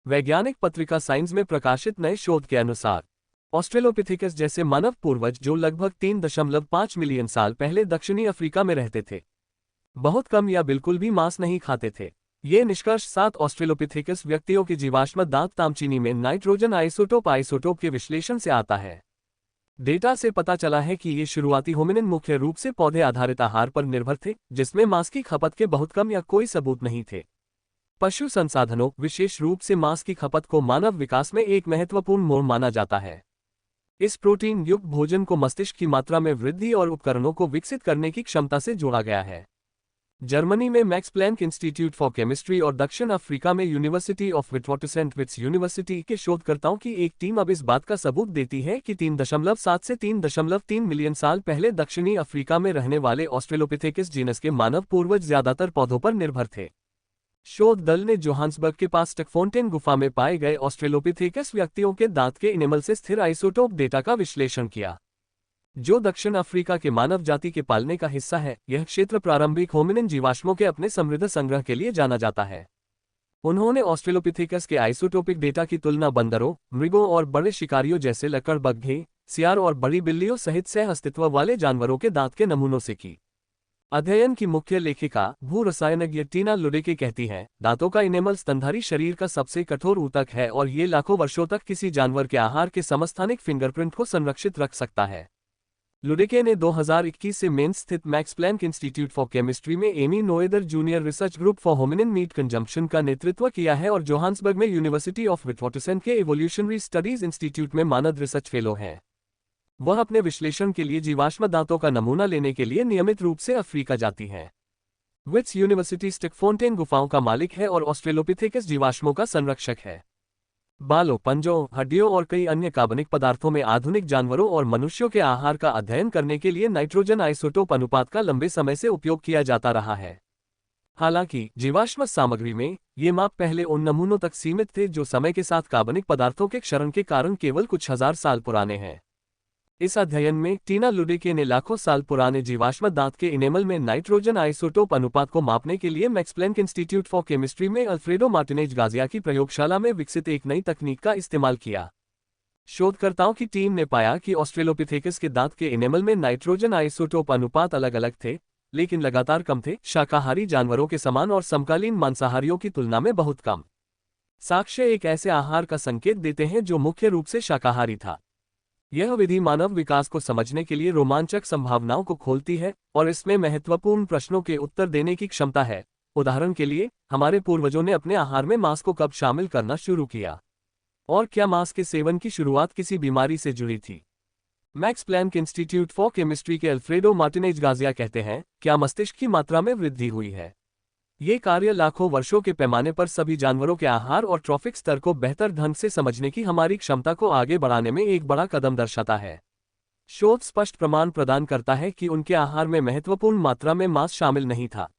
वैज्ञानिक पत्रिका साइंस में प्रकाशित नए शोध के अनुसार ऑस्ट्रेलोपिथेकस जैसे मानव पूर्वज जो लगभग 3.5 मिलियन साल पहले दक्षिणी अफ्रीका में रहते थे, बहुत कम या बिल्कुल भी मांस नहीं खाते थे। ये निष्कर्ष 7 ऑस्ट्रेलोपिथेकस व्यक्तियों के जीवाश्म दांत तामचीनी में नाइट्रोजन आइसोटोप के विश्लेषण से आता है। डेटा से पता चला है कि ये शुरुआती होमिनिन मुख्य रूप से पौधे आधारित आहार पर निर्भर थे, जिसमें मांस की खपत के बहुत कम या कोई सबूत नहीं थे। पशु संसाधनों, विशेष रूप से मांस की खपत को मानव विकास में एक महत्वपूर्ण मोड़ माना जाता है। इस प्रोटीन युक्त भोजन को मस्तिष्क की मात्रा में वृद्धि और उपकरणों को विकसित करने की क्षमता से जोड़ा गया है। जर्मनी में Max Planck Institute for chemistry और दक्षिण अफ्रीका में यूनिवर्सिटी ऑफ विटवाटरसेंट यूनिवर्सिटी के शोधकर्ताओं की एक टीम अब इस बात का सबूत देती है कि 3.7 से 3.3 मिलियन साल पहले दक्षिणी अफ्रीका में रहने वाले ऑस्ट्रेलोपिथेकस जीनस के मानव पूर्वज ज्यादातर पौधों पर निर्भर थे। शोध दल ने जोहान्सबर्ग के पास स्टकफोंटेन गुफा में पाए गए ऑस्ट्रेलोपिथेकस व्यक्तियों के दांत के इनेमल से स्थिर आइसोटोप डेटा का विश्लेषण किया, जो दक्षिण अफ्रीका के मानव जाति के पालने का हिस्सा है। यह क्षेत्र प्रारंभिक होमिनिन जीवाश्मों के अपने समृद्ध संग्रह के लिए जाना जाता है। उन्होंने ऑस्ट्रेलोपिथेकस के आइसोटोपिक डेटा की तुलना बंदरों, मृगों और बड़े शिकारियों जैसे लकड़बग्घे, सियार और बड़ी बिल्लियों सहित सह अस्तित्व वाले जानवरों के दांत के नमूनों से की। अध्ययन की मुख्य लेखिका भू रसायनज्ञ टीना लुडेके कहती हैं, दांतों का इनेमल स्तनधारी शरीर का सबसे कठोर ऊतक है और ये लाखों वर्षों तक किसी जानवर के आहार के समस्थानिक फिंगरप्रिंट को संरक्षित रख सकता है। लुडेके ने 2021 से मेन्स स्थित Max Planck Institute for chemistry में Emmy Noether junior research group for hominin meat consumption का नेतृत्व किया है और जोहान्सबर्ग में यूनिवर्सिटी ऑफ विटवाटरसेंट के एवोल्यूशनरी स्टडीज इंस्टीट्यूट में मानद रिसर्च फेलो हैं। वह अपने विश्लेषण के लिए जीवाश्म दांतों का नमूना लेने के लिए नियमित रूप से अफ्रीका जाती हैं। विट्स यूनिवर्सिटी स्टकफोंटेन गुफाओं का मालिक है और ऑस्ट्रेलोपिथेकस जीवाश्मों का संरक्षक है। बालों, पंजों, हड्डियों और कई अन्य कार्बनिक पदार्थों में आधुनिक जानवरों और मनुष्यों के आहार का अध्ययन करने के लिए नाइट्रोजन आइसोटोप अनुपात का लंबे समय से उपयोग किया जाता रहा है। हालांकि जीवाश्म सामग्री में ये माप पहले उन नमूनों तक सीमित थे जो समय के साथ कार्बनिक पदार्थों के क्षरण के कारण केवल कुछ हजार साल पुराने हैं। इस अध्ययन में टीना लुडेके ने लाखों साल पुराने जीवाश्म दांत के इनेमल में नाइट्रोजन आइसोटोप अनुपात को मापने के लिए Max Planck Institute for chemistry में अल्फ्रेडो मार्टिनेज गाजिया की प्रयोगशाला में विकसित एक नई तकनीक का इस्तेमाल किया। शोधकर्ताओं की टीम ने पाया कि ऑस्ट्रेलोपिथेकस के दांत के इनेमल में नाइट्रोजन आइसोटोप अनुपात अलग अलग थे, लेकिन लगातार कम थे, शाकाहारी जानवरों के समान और समकालीन मांसाहारियों की तुलना में बहुत कम। साक्ष्य एक ऐसे आहार का संकेत देते हैं जो मुख्य रूप से शाकाहारी था। यह विधि मानव विकास को समझने के लिए रोमांचक संभावनाओं को खोलती है और इसमें महत्वपूर्ण प्रश्नों के उत्तर देने की क्षमता है। उदाहरण के लिए, हमारे पूर्वजों ने अपने आहार में मांस को कब शामिल करना शुरू किया, और क्या मांस के सेवन की शुरुआत किसी बीमारी से जुड़ी थी? Max Planck Institute for chemistry के अल्फ्रेडो मार्टिनेज गाजिया कहते हैं, क्या मस्तिष्क की मात्रा में वृद्धि हुई है? ये कार्य लाखों वर्षों के पैमाने पर सभी जानवरों के आहार और ट्रॉफिक स्तर को बेहतर ढंग से समझने की हमारी क्षमता को आगे बढ़ाने में एक बड़ा कदम दर्शाता है। शोध स्पष्ट प्रमाण प्रदान करता है कि उनके आहार में महत्वपूर्ण मात्रा में मांस शामिल नहीं था।